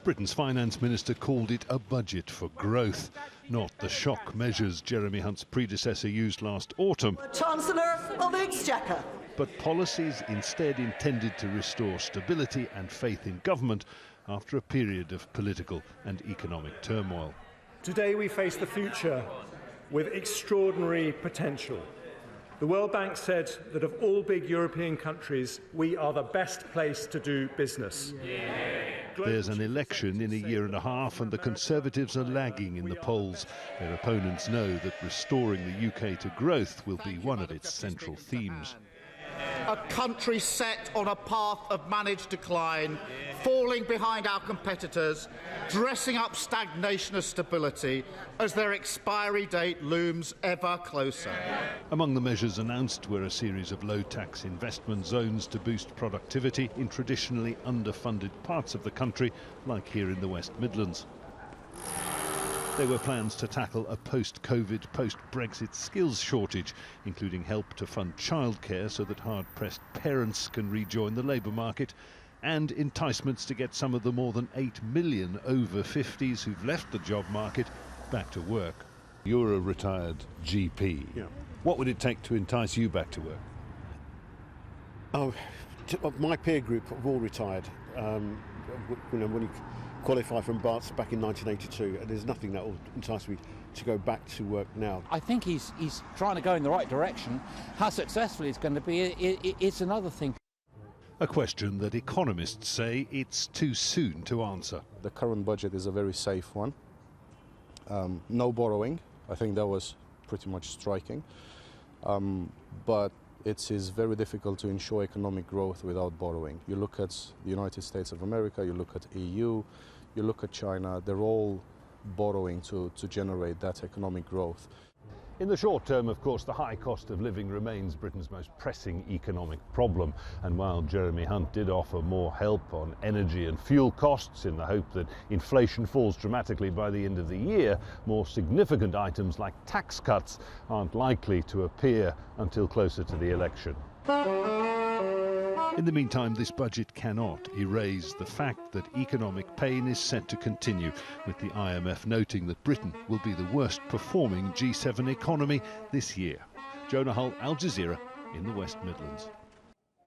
Britain's finance minister called it a budget for growth, not the shock measures Jeremy Hunt's predecessor used last autumn. Chancellor of the Exchequer. But policies instead intended to restore stability and faith in government after a period of political and economic turmoil. Today we face the future with extraordinary potential. The World Bank said that of all big European countries, we are the best place to do business. There's an election in a year and a half and the Conservatives are lagging in the polls. Their opponents know that restoring the UK to growth will be one of its central themes. A country set on a path of managed decline, falling behind our competitors, dressing up stagnation as stability as their expiry date looms ever closer. Among the measures announced were a series of low-tax investment zones to boost productivity in traditionally underfunded parts of the country, like here in the West Midlands. There were plans to tackle a post-COVID, post-Brexit skills shortage, including help to fund childcare so that hard-pressed parents can rejoin the labour market, and enticements to get some of the more than 8 million over 50s who've left the job market back to work. You're a retired GP. Yeah. What would it take to entice you back to work? My peer group have all retired. When you qualify from Barts back in 1982, and there's nothing that will entice me to go back to work now. I think he's trying to go in the right direction. How successful he's going to be, it's another thing. A question that economists say it's too soon to answer. The current budget is a very safe one. No borrowing. I think that was pretty much striking. But it is very difficult to ensure economic growth without borrowing. You look at the United States of America, you look at EU, you look at China, they're all borrowing to generate that economic growth. In the short term, of course, the high cost of living remains Britain's most pressing economic problem. And while Jeremy Hunt did offer more help on energy and fuel costs in the hope that inflation falls dramatically by the end of the year, more significant items like tax cuts aren't likely to appear until closer to the election. In the meantime, this budget cannot erase the fact that economic pain is set to continue, with the IMF noting that Britain will be the worst performing G7 economy this year. Jonah, Al Jazeera in the West Midlands.